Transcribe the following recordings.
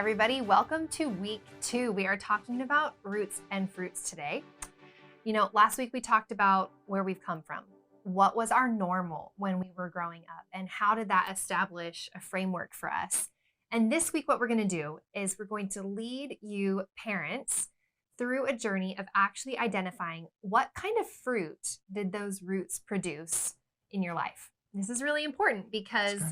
everybody. Welcome to week 2. We are talking about roots and fruits today. You know, last week we talked about where we've come from. What was our normal when we were growing up, and how did that establish a framework for us? And this week, what we're going to do is we're going to lead you parents through a journey of actually identifying what kind of fruit did those roots produce in your life. This is really important because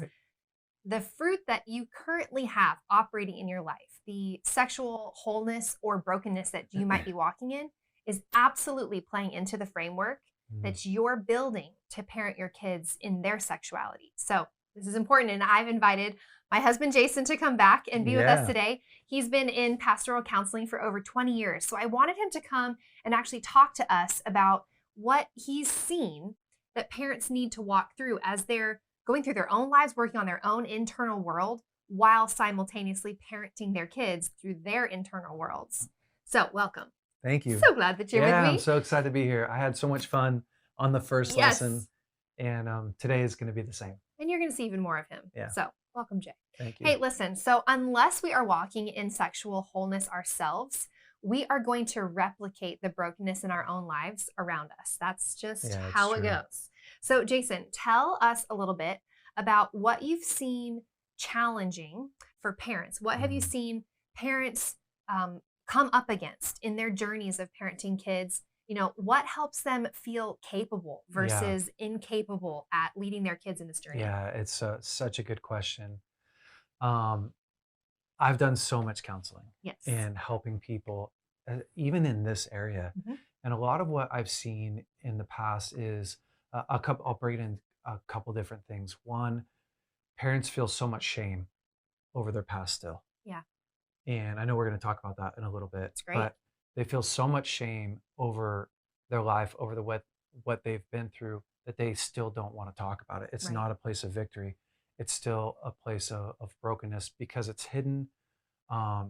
the fruit that you currently have operating in your life, the sexual wholeness or brokenness that you might be walking in, is absolutely playing into the framework that you're building to parent your kids in their sexuality. So this is important. And I've invited my husband, Jason, to come back and be with us today. He's been in pastoral counseling for over 20 years. So I wanted him to come and actually talk to us about what he's seen that parents need to walk through as they're going through their own lives, working on their own internal world, while simultaneously parenting their kids through their internal worlds. So welcome. Thank you. So glad that you're with me. I'm so excited to be here. I had so much fun on the first lesson, and today is going to be the same. And you're going to see even more of him. Yeah. So welcome, Jay. Thank you. Hey, listen, so unless we are walking in sexual wholeness ourselves, we are going to replicate the brokenness in our own lives around us. That's just how it goes. So Jason, tell us a little bit about what you've seen challenging for parents. What have you seen parents come up against in their journeys of parenting kids? You know, what helps them feel capable versus incapable at leading their kids in this journey? Yeah, it's such a good question. I've done so much counseling and helping people, even in this area. And a lot of what I've seen in the past is I'll break it in a couple different things. One, parents feel so much shame over their past still. Yeah. And I know we're going to talk about that in a little bit. That's great. But they feel so much shame over their life, over what they've been through, that they still don't want to talk about it. It's not a place of victory. It's still a place of brokenness because it's hidden,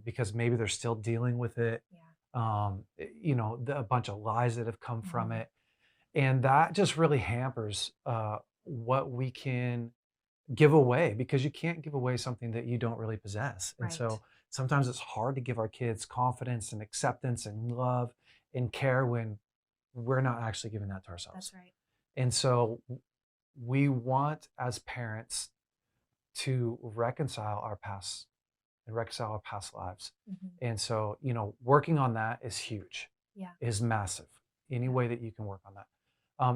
because maybe they're still dealing with it. You know, a bunch of lies that have come from it. And that just really hampers what we can give away, because you can't give away something that you don't really possess. And so sometimes it's hard to give our kids confidence and acceptance and love and care when we're not actually giving that to ourselves. That's right. And so we want, as parents, to reconcile our past and reconcile our past lives. And so, you know, working on that is huge, is massive, any way that you can work on that.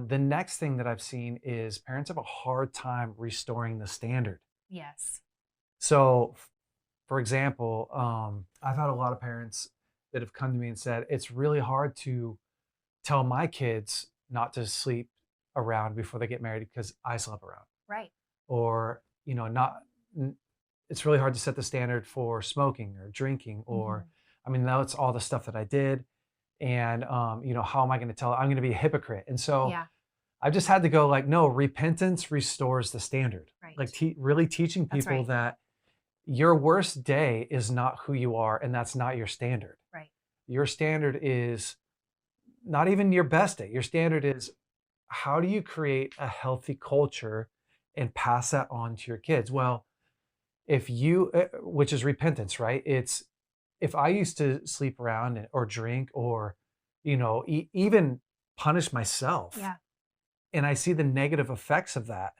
The next thing that I've seen is parents have a hard time restoring the standard. Yes. So, for example, I've had a lot of parents that have come to me and said, it's really hard to tell my kids not to sleep around before they get married because I slept around. Right. Or, you know, it's really hard to set the standard for smoking or drinking, or, I mean, that's all the stuff that I did. And, you know, how am I going to tell? I'm going to be a hypocrite. And so I've just had to go like, no, repentance restores the standard. Like really teaching people that your worst day is not who you are, and that's not your standard. Right. Your standard is not even your best day. Your standard is, how do you create a healthy culture and pass that on to your kids? Well, if you, which is repentance, right? It's, if I used to sleep around or drink or, you know, even punish myself, and I see the negative effects of that,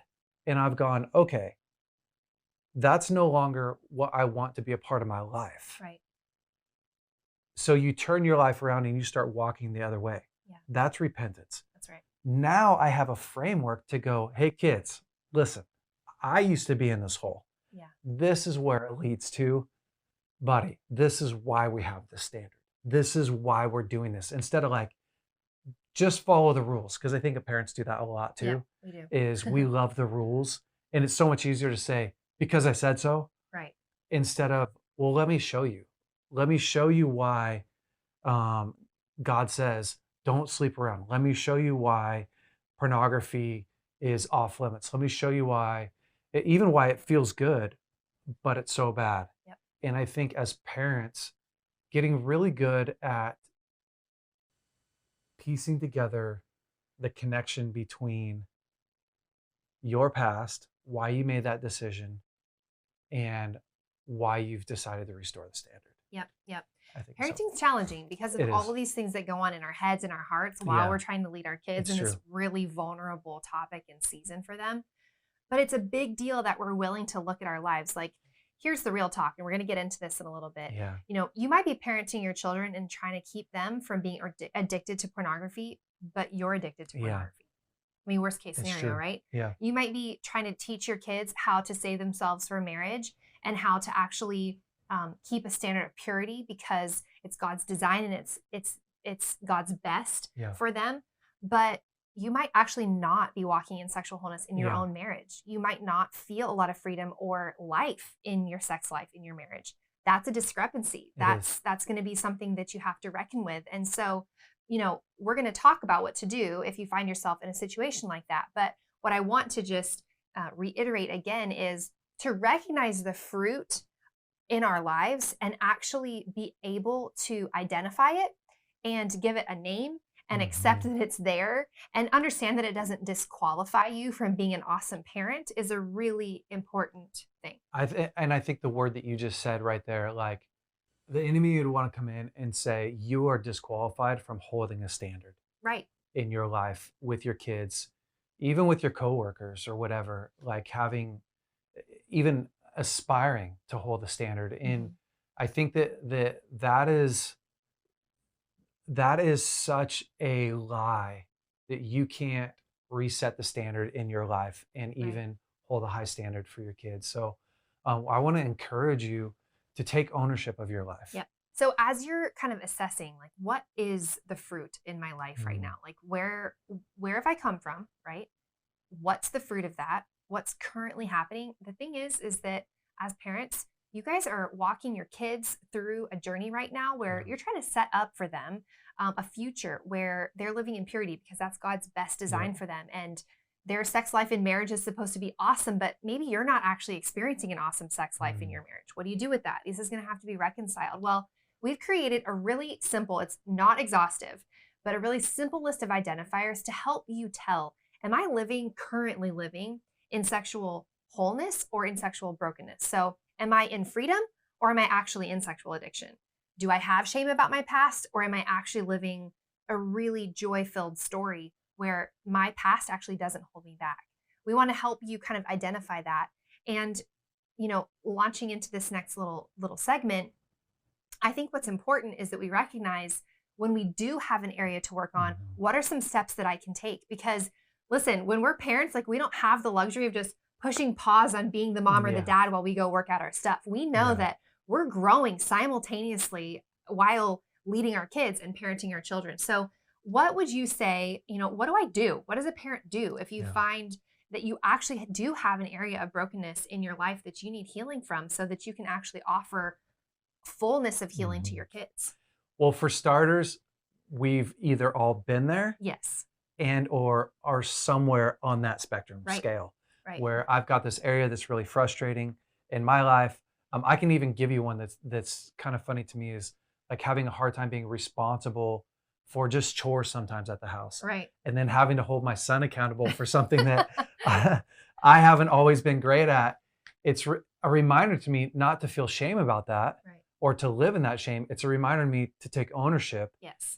and I've gone, okay, that's no longer what I want to be a part of my life. Right. So you turn your life around and you start walking the other way. Yeah. That's repentance. That's right. Now I have a framework to go, hey kids, listen, I used to be in this hole. Yeah. This is where it leads to. Buddy, this is why we have this standard. This is why we're doing this. Instead of like, just follow the rules. Because I think parents do that a lot too. Yeah, we do. Is we love the rules. And it's so much easier to say, because I said so. Right. Instead of, well, let me show you. Let me show you why God says, don't sleep around. Let me show you why pornography is off limits. Let me show you why, even why it feels good, but it's so bad. Yep. And I think as parents, getting really good at piecing together the connection between your past, why you made that decision, and why you've decided to restore the standard. Yep. Yep. I think so. Parenting's challenging because of It all is. of these things that go on in our heads and our hearts while Yeah, we're trying to lead our kids it's in this true. really vulnerable topic and season for them. But it's a big deal that we're willing to look at our lives. Like, here's the real talk, and we're going to get into this in a little bit. Yeah. You might be parenting your children and trying to keep them from being addicted to pornography, but you're addicted to Yeah. pornography. I mean, worst case It's scenario, true. right? Yeah. You might be trying to teach your kids how to save themselves for marriage and how to actually keep a standard of purity because it's God's design and it's God's best Yeah. for them. But you might actually not be walking in sexual wholeness in your Yeah. own marriage. You might not feel a lot of freedom or life in your sex life in your marriage. That's a discrepancy. It is. That's going to be something that you have to reckon with. And so, we're going to talk about what to do if you find yourself in a situation like that. But what I want to just reiterate again is to recognize the fruit in our lives and actually be able to identify it and give it a name and accept that it's there and understand that it doesn't disqualify you from being an awesome parent is a really important thing. And I think the word that you just said right there, like the enemy would want to come in and say, you are disqualified from holding a standard Right. in your life with your kids, even with your coworkers or whatever, like having, even aspiring to hold a standard. And I think that is such a lie that you can't reset the standard in your life and even hold a high standard for your kids. So I want to encourage you to take ownership of your life. Yep. So as you're kind of assessing, like, what is the fruit in my life right now? Like, where have I come from, right? What's the fruit of that? What's currently happening? The thing is that as parents, you guys are walking your kids through a journey right now where you're trying to set up for them a future where they're living in purity because that's God's best design for them. And their sex life in marriage is supposed to be awesome, but maybe you're not actually experiencing an awesome sex life in your marriage. What do you do with that? This is going to have to be reconciled. Well, we've created a really simple, it's not exhaustive, but a really simple list of identifiers to help you tell, am I currently living in sexual wholeness or in sexual brokenness? So am I in freedom or am I actually in sexual addiction? Do I have shame about my past or am I actually living a really joy-filled story where my past actually doesn't hold me back? We want to help you kind of identify that. And, launching into this next little segment, I think what's important is that we recognize when we do have an area to work on, what are some steps that I can take? Because listen, when we're parents, like, we don't have the luxury of just pushing pause on being the mom or the dad while we go work out our stuff. We know that we're growing simultaneously while leading our kids and parenting our children. So what would you say, what do I do? What does a parent do if you find that you actually do have an area of brokenness in your life that you need healing from so that you can actually offer fullness of healing to your kids? Well, for starters, we've either all been there Yes. and or are somewhere on that spectrum scale. Right. Where I've got this area that's really frustrating in my life. I can even give you one that's kind of funny to me, is like having a hard time being responsible for just chores sometimes at the house. Right. And then having to hold my son accountable for something that I haven't always been great at. It's a reminder to me not to feel shame about that or to live in that shame. It's a reminder to me to take ownership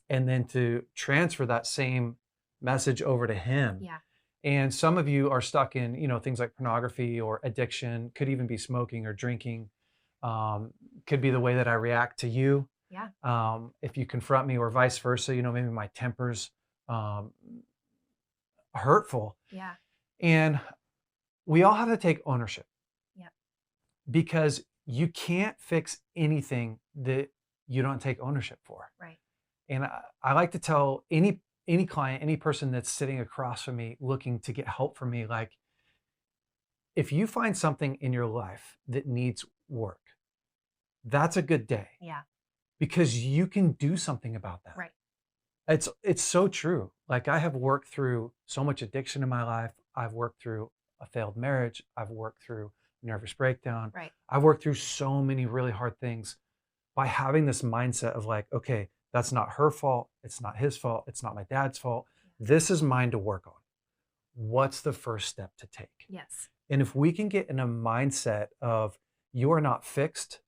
and then to transfer that same message over to him. Yeah. And some of you are stuck in, things like pornography or addiction, could even be smoking or drinking, could be the way that I react to you. Yeah. If you confront me or vice versa, maybe my temper's hurtful. Yeah. And we all have to take ownership. Yeah. Because you can't fix anything that you don't take ownership for. Right. And I like to tell any client, any person that's sitting across from me looking to get help from me, like, if you find something in your life that needs work, that's a good day. Yeah. Because you can do something about that. Right. It's so true. Like, I have worked through so much addiction in my life. I've worked through a failed marriage. I've worked through nervous breakdown. Right. I've worked through so many really hard things by having this mindset of like, okay, that's not her fault. It's not his fault. It's not my dad's fault. This is mine to work on. What's the first step to take? Yes. And if we can get in a mindset of you are not fixed,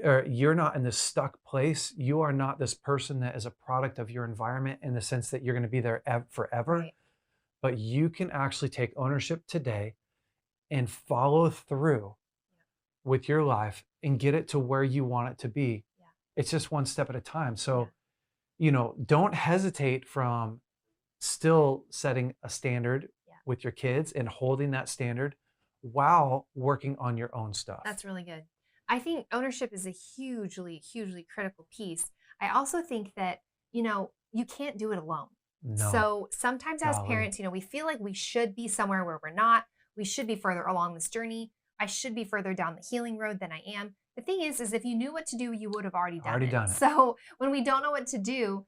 or you're not in this stuck place. You are not this person that is a product of your environment in the sense that you're going to be there forever, Right. but you can actually take ownership today and follow through with your life and get it to where you want it to be. Yeah. It's just one step at a time. So, Yeah. don't hesitate from still setting a standard Yeah. with your kids and holding that standard while working on your own stuff. That's really good. I think ownership is a hugely, hugely critical piece. I also think that, you can't do it alone. No, So sometimes as golly. parents, we feel like we should be somewhere where we're not. We should be further along this journey. I should be further down the healing road than I am. The thing is if you knew what to do, you would have already done Already it. done it. So when we don't know what to do,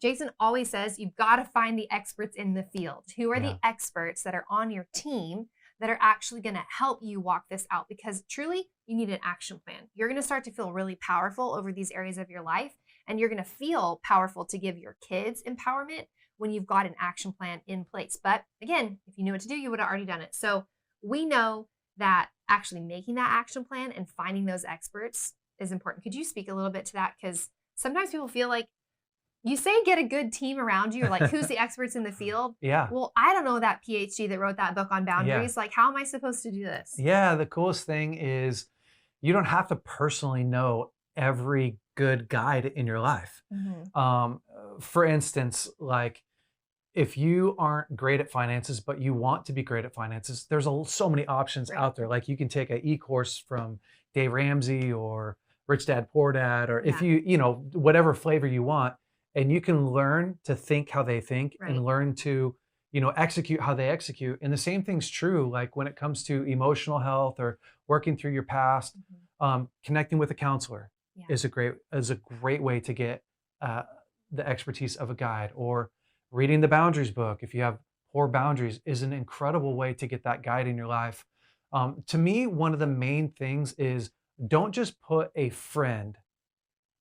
Jason always says you've got to find the experts in the field. Who are Yeah. the experts that are on your team that are actually going to help you walk this out? Because truly, you need an action plan. You're going to start to feel really powerful over these areas of your life, and you're going to feel powerful to give your kids empowerment when you've got an action plan in place. But again, if you knew what to do, you would have already done it. So we know that actually making that action plan and finding those experts is important. Could you speak a little bit to that? Because sometimes people feel like, you say get a good team around you, or like who's the experts in the field? Yeah. Well, I don't know that PhD that wrote that book on boundaries. Like, how am I supposed to do this? Yeah. The coolest thing is you don't have to personally know every good guide in your life. For instance, like if you aren't great at finances, but you want to be great at finances, there's so many options Right. out there. Like you can take an e-course from Dave Ramsey or Rich Dad Poor Dad, or if Yeah. whatever flavor you want, and you can learn to think how they think Right. and learn to, execute how they execute. And the same thing's true, like when it comes to emotional health or working through your past, connecting with a counselor Yeah. is a great way to get the expertise of a guide, or reading the boundaries book, if you have poor boundaries, is an incredible way to get that guide in your life. To me, one of the main things is don't just put a friend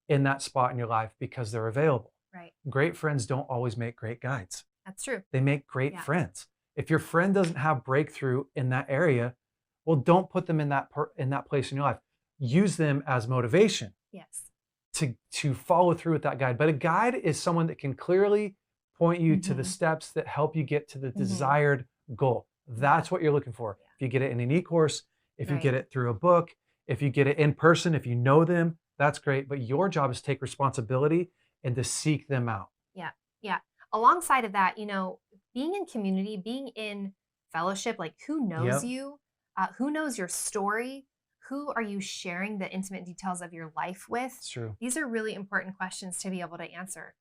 in that spot in your life because they're available. Right. Great friends don't always make great guides. That's true. They make great Yeah. friends. If your friend doesn't have breakthrough in that area, well, don't put them in that place in your life. Use them as motivation Yes. to follow through with that guide. But a guide is someone that can clearly point you to the Mhm. steps that help you get to the Mhm. desired goal. That's what you're looking for. Yeah. If you get it in an e-course, if you Right. get it through a book, if you get it in person, if you know them, that's great. But your job is to take responsibility and to seek them out. Yeah. Yeah. Alongside of that, being in community, being in fellowship, like who knows Yep. you, who knows your story, who are you sharing the intimate details of your life with? It's true. These are really important questions to be able to answer.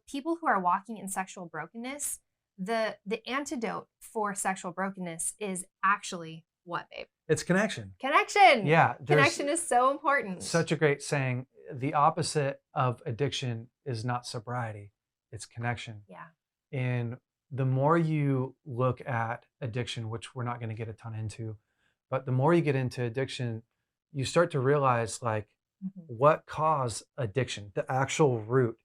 People who are walking in sexual brokenness, the antidote for sexual brokenness is actually what, babe? It's connection. Connection. Yeah. There's Connection is so important. such a great saying. The opposite of addiction is not sobriety, it's connection. Yeah. And the more you look at addiction, which we're not going to get a ton into, but the more you get into addiction, you start to realize like Mhm. what caused addiction, the actual root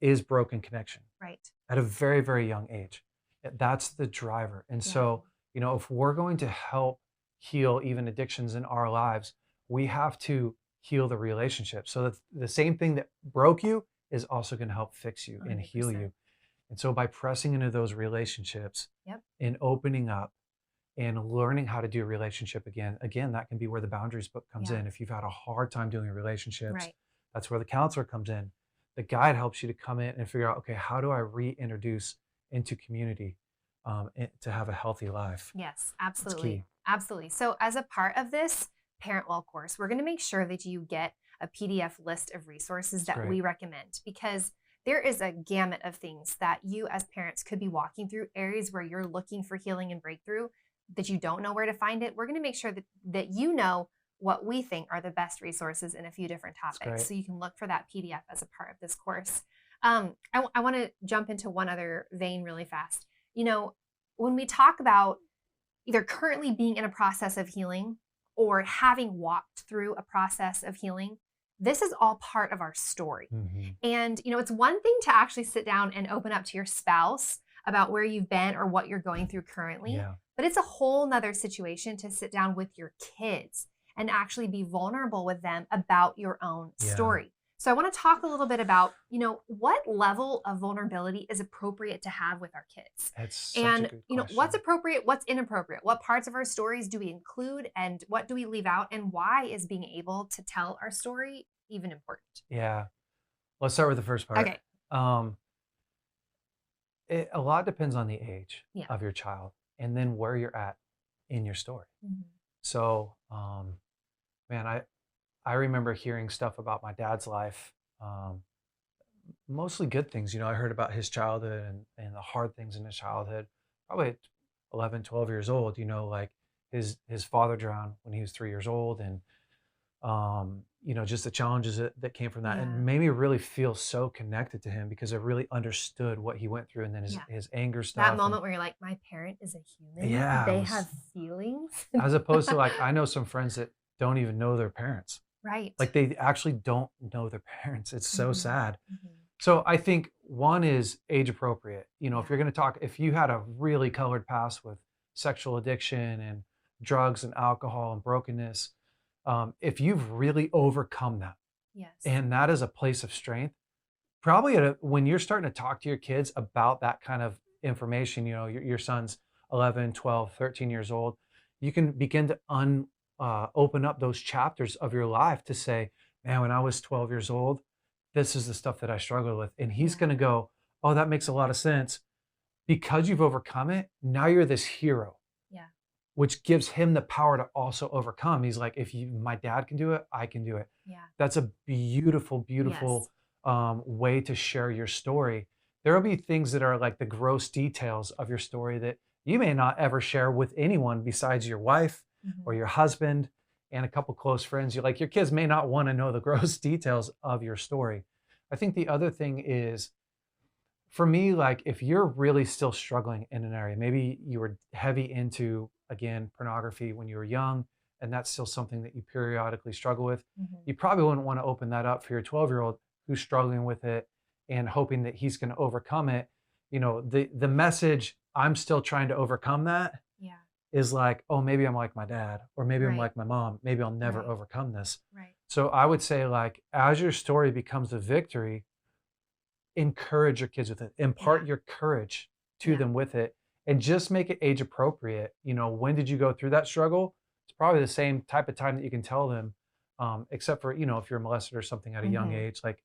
is broken connection Right. at a very, very young age. That's the driver. And Yeah. so, if we're going to help heal even addictions in our lives, we have to heal the relationship. So that the same thing that broke you is also going to help fix you and heal 100%. you. And so by pressing into those relationships Yep. and opening up and learning how to do a relationship again, that can be where the boundaries book comes Yeah. in. If you've had a hard time doing relationships, Right. that's where the counselor comes in. The guide helps you to come in and figure out, okay, how do I reintroduce into community to have a healthy life? Yes, It's absolutely. key. Absolutely. So, as a part of this Parent Well course, we're going to make sure that you get a PDF list of resources That's that we great. recommend, because there is a gamut of things that you as parents could be walking through, areas where you're looking for healing and breakthrough that you don't know where to find it. We're going to make sure that you know what we think are the best resources in a few different That's topics. great. So you can look for that PDF as a part of this course. I want to jump into one other vein really fast. When we talk about either currently being in a process of healing or having walked through a process of healing, this is all part of our story. Mhm. And, it's one thing to actually sit down and open up to your spouse about where you've been or what you're going through currently, Yeah. but it's a whole nother situation to sit down with your kids and actually be vulnerable with them about your own Yeah. story. So I want to talk a little bit about, what level of vulnerability is appropriate to have with our kids. That's such a And, good what's question. appropriate, what's inappropriate? What parts of our stories do we include and what do we leave out? And why is being able to tell our story even important? Yeah. Let's start with the first part. Okay. Um, a lot depends on the age Yeah. of your child and then where you're at in your story. Mhm. So, man, I remember hearing stuff about my dad's life, mostly good things. I heard about his childhood and the hard things in his childhood, probably at 11, 12 years old, like his father drowned when he was 3 years old. And, just the challenges that came from that Yeah. and made me really feel so connected to him because I really understood what he went through. And then Yeah. his anger That stuff. moment where you're like, my parent is a human. Yeah, They have feelings. as opposed to like, I know some friends that don't even know their parents. Right. Like they actually don't know their parents. It's so Mhm. sad. Mhm. So I think one is age appropriate. If Yeah. you're going to talk, if you had a really colored past with sexual addiction and drugs and alcohol and brokenness, if you've really overcome that, Yes. and that is a place of strength, probably when you're starting to talk to your kids about that kind of information, your son's 11, 12, 13 years old, you can begin to open up those chapters of your life to say, man, when I was 12 years old, this is the stuff that I struggled with. And he's Yeah. going to go, oh, that makes a lot of sense. Because you've overcome it, now you're this hero, Yeah. which gives him the power to also overcome. He's like, if my dad can do it, I can do it. Yeah. That's a beautiful, beautiful way to share your story. There will be things that are like the gross details of your story that you may not ever share with anyone besides your wife or Mhm. your husband and a couple close friends. Your kids may not want to know the gross details of your story. I think the other thing is, for me, like if you're really still struggling in an area, maybe you were heavy into, again, pornography when you were young, and that's still something that you periodically struggle with, Mhm. you probably wouldn't want to open that up for your 12-year-old who's struggling with it and hoping that he's going to overcome it. The message, I'm still trying to overcome that, Yeah. is like, oh, maybe I'm like my dad, or maybe I'm Right. like my mom. Maybe I'll never Right. overcome this. Right. So I would say, like, as your story becomes a victory, encourage your kids with it, impart Yeah. your courage to Yeah. them with it, and just make it age appropriate. When did you go through that struggle? It's probably the same type of time that you can tell them, except for, if you're molested or something at a young Mhm. age, like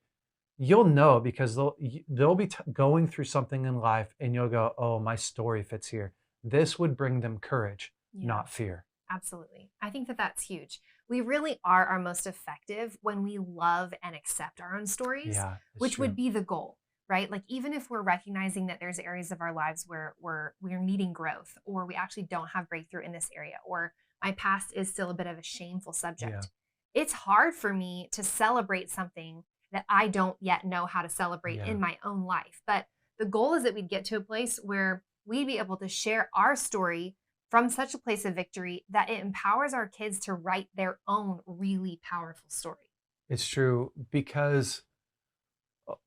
you'll know because they'll be going through something in life and you'll go, oh, my story fits here. This would bring them courage, Yeah. not fear. Absolutely. I think that that's huge. We really are our most effective when we love and accept our own stories, Yeah, it's which true. would be the goal, right? Like even if we're recognizing that there's areas of our lives where we're needing growth or we actually don't have breakthrough in this area or my past is still a bit of a shameful subject. Yeah. It's hard for me to celebrate something that I don't yet know how to celebrate Yeah. in my own life. But the goal is that we'd get to a place where we'd be able to share our story from such a place of victory that it empowers our kids to write their own really powerful story. It's true because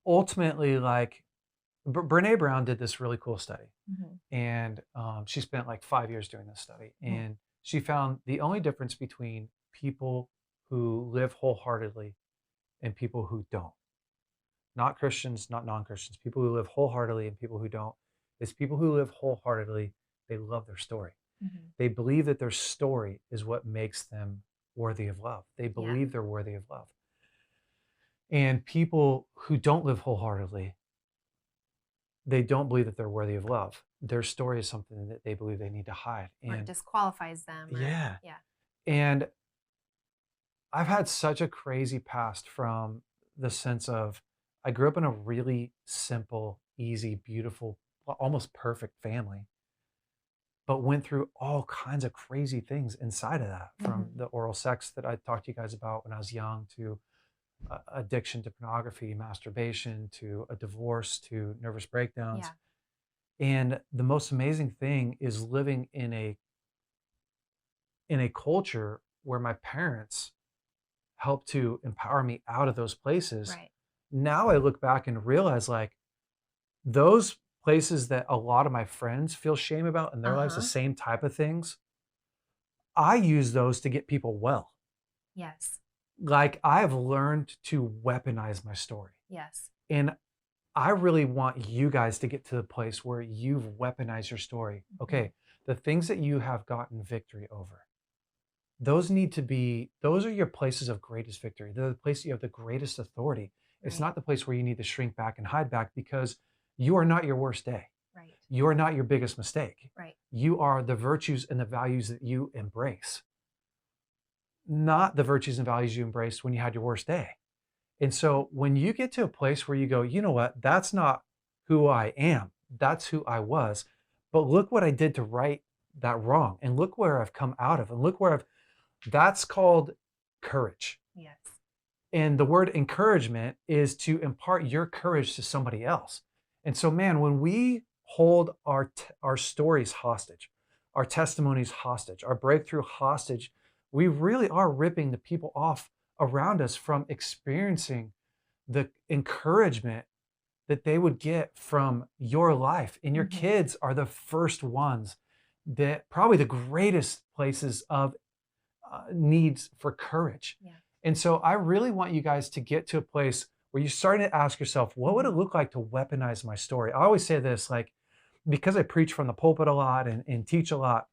ultimately, like, Brene Brown did this really cool study. Mhm. And she spent like 5 years doing this study. Mhm. And she found the only difference between people who live wholeheartedly and people who don't, not Christians, not non-Christians, people who live wholeheartedly and people who don't, is people who live wholeheartedly, they love their story. Mhm. They believe that their story is what makes them worthy of love. They Yeah. believe they're worthy of love. And people who don't live wholeheartedly, they don't believe that they're worthy of love. Their story is something that they believe they need to hide. Or it And disqualifies them. yeah. Yeah. And I've had such a crazy past from the sense of I grew up in a really simple, easy, beautiful, almost perfect family, but went through all kinds of crazy things inside of that, from Mhm. the oral sex that I talked to you guys about when I was young to addiction to pornography, masturbation, to a divorce, to nervous breakdowns. Yeah. And the most amazing thing is living in a culture where my parents helped to empower me out of those places. Right. Now I look back and realize, like, those places that a lot of my friends feel shame about in their lives, the Uh-huh. same type of things, I use those to get people well. Yes. Like, I've learned to weaponize my story. Yes. And I really want you guys to get to the place where you've weaponized your story. Mhm. Okay, the things that you have gotten victory over, those are your places of greatest victory. They're the place you have the greatest authority. It's Right. not the place where you need to shrink back and hide back, because you are not your worst day. Right. You are not your biggest mistake. Right. You are the virtues and the values that you embrace, not the virtues and values you embraced when you had your worst day. And so when you get to a place where you go, you know what, that's not who I am, that's who I was, but look what I did to right that wrong, and look where I've come out of, and look where that's called courage. Yes. And the word encouragement is to impart your courage to somebody else. And so, man, when we hold our stories hostage, our testimonies hostage, our breakthrough hostage, we really are ripping the people off around us from experiencing the encouragement that they would get from your life. And your Mhm. kids are the first ones that probably the greatest places of needs for courage. Yeah. And so I really want you guys to get to a place where you're starting to ask yourself, what would it look like to weaponize my story? I always say this, like, because I preach from the pulpit a lot and teach a lot,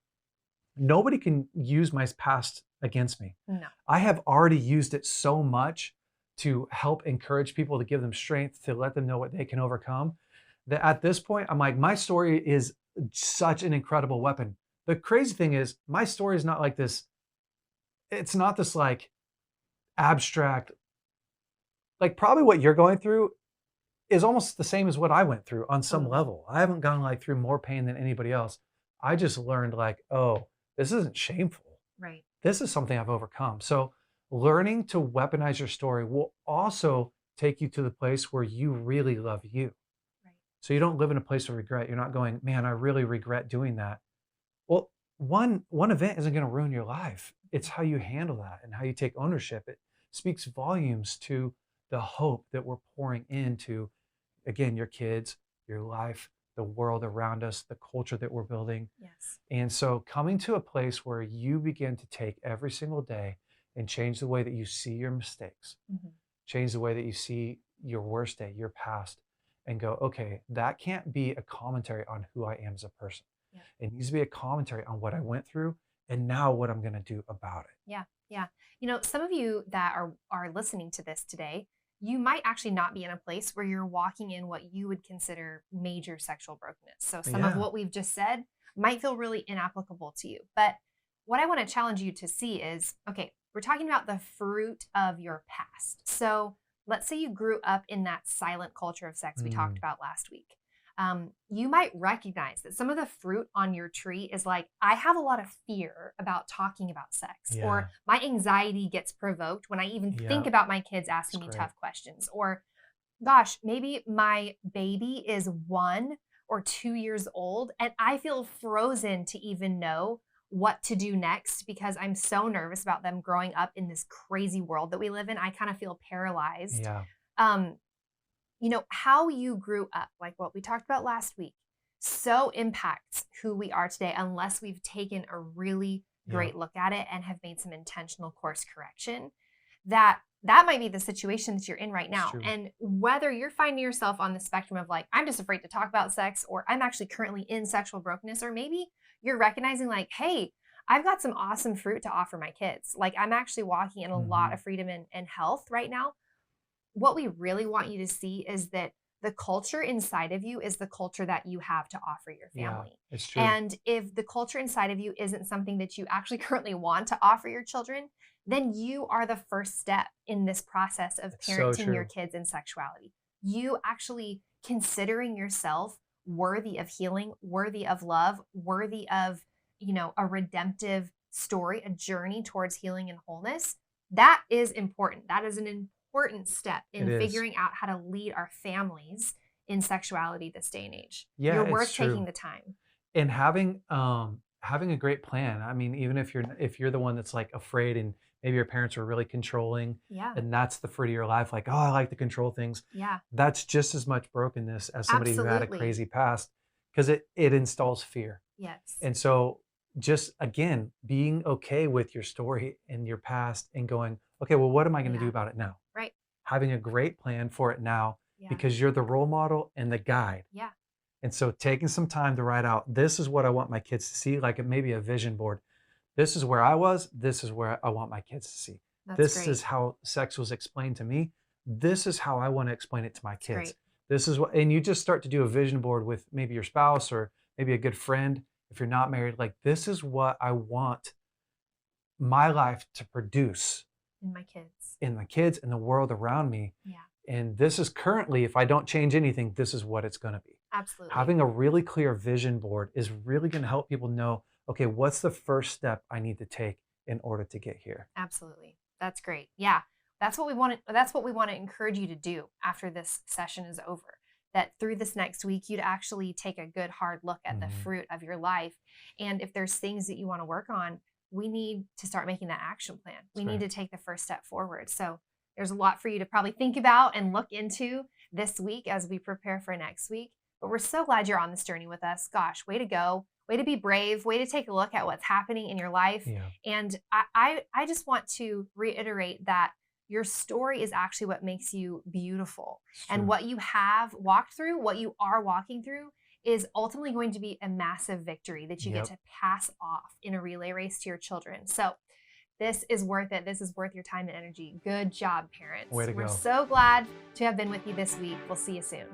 nobody can use my past against me. No. I have already used it so much to help encourage people, to give them strength, to let them know what they can overcome, that at this point, I'm like, my story is such an incredible weapon. The crazy thing is, my story is not like this. It's not this like abstract, like probably what you're going through is almost the same as what I went through on some Totally. level. I haven't gone like through more pain than anybody else. I just learned like, oh, this isn't shameful. Right. This is something I've overcome. So learning to weaponize your story will also take you to the place where you really love you. Right. So you don't live in a place of regret. You're not going, man, I really regret doing that. Well, one event isn't going to ruin your life. It's how you handle that and how you take ownership. It speaks volumes to the hope that we're pouring into, again, your kids, your life, the world around us, the culture that we're building. Yes. And so coming to a place where you begin to take every single day and change the way that you see your mistakes, Mhm. change the way that you see your worst day, your past, and go, okay, that can't be a commentary on who I am as a person. Yeah. It needs to be a commentary on what I went through and now what I'm going to do about it. Yeah. Yeah. Some of you that are listening to this today, you might actually not be in a place where you're walking in what you would consider major sexual brokenness. So some of Yeah. what we've just said might feel really inapplicable to you. But what I want to challenge you to see is, okay, we're talking about the fruit of your past. So let's say you grew up in that silent culture of sex we talked Mm, about last week. You might recognize that some of the fruit on your tree is like, I have a lot of fear about talking about sex, yeah. or my anxiety gets provoked when I even think Yeah. about my kids That's asking me great. tough questions, or gosh, maybe my baby is 1 or 2 years old and I feel frozen to even know what to do next because I'm so nervous about them growing up in this crazy world that we live in. I kind of feel paralyzed. Yeah. Um, how you grew up, like what we talked about last week, so impacts who we are today unless we've taken a really Yeah. great look at it and have made some intentional course correction. That might be the situation that you're in right It's now. true. And whether you're finding yourself on the spectrum of like, I'm just afraid to talk about sex, or I'm actually currently in sexual brokenness, or maybe you're recognizing like, hey, I've got some awesome fruit to offer my kids. Like I'm actually walking in a lot Mhm. of freedom and health right now. What we really want you to see is that the culture inside of you is the culture that you have to offer your Yeah. family. It's true. And if the culture inside of you isn't something that you actually currently want to offer your children, then you are the first step in this process of It's so parenting your true. kids in sexuality. You actually considering yourself worthy of healing, worthy of love, worthy of, a redemptive story, a journey towards healing and wholeness. That is important. That is an important step It in is. figuring out how to lead our families in sexuality this day and age. Yeah, You're it's worth taking true. the time. And having a great plan. I mean, even if you're the one that's like afraid and maybe your parents were really controlling Yeah. and that's the fruit of your life, like, oh, I like to control things. Yeah. That's just as much brokenness as somebody who had a Absolutely. crazy past, because it installs fear. Yes. And so just again, being okay with your story and your past and going, okay, well, what am I going to do Yeah. about it now? Right. Having a great plan for it now Yeah. because you're the role model and the guide. Yeah. And so taking some time to write out, this is what I want my kids to see, like it may be a vision board. This is where I was. This is where I want my kids to see. That's This great. is how sex was explained to me. This is how I want to explain it to my That's kids. great. This is what, and you just start to do a vision board with maybe your spouse or maybe a good friend. If you're not married, like this is what I want my life to produce And my kids. in the kids and the world around me. Yeah. And this is currently, if I don't change anything, this is what it's going to be. Absolutely. Having a really clear vision board is really going to help people know, okay, what's the first step I need to take in order to get here? Absolutely. That's great. Yeah. That's what we want to encourage you to do after this session is over. That through this next week, you'd actually take a good hard look at the fruit of your life. And if there's things that you want to work on, we need to start making that action plan. We need to take the first step forward. So there's a lot for you to probably think about and look into this week as we prepare for next week. But we're so glad you're on this journey with us. Gosh, way to go. Way to be brave. Way to take a look at what's happening in your life. Yeah. And I just want to reiterate that your story is actually what makes you beautiful. And what you have walked through, what you are walking through, is ultimately going to be a massive victory that you get to pass off in a relay race to your children. So this is worth it. This is worth your time and energy. Good job, parents. Way to We're go. so glad to have been with you this week. We'll see you soon.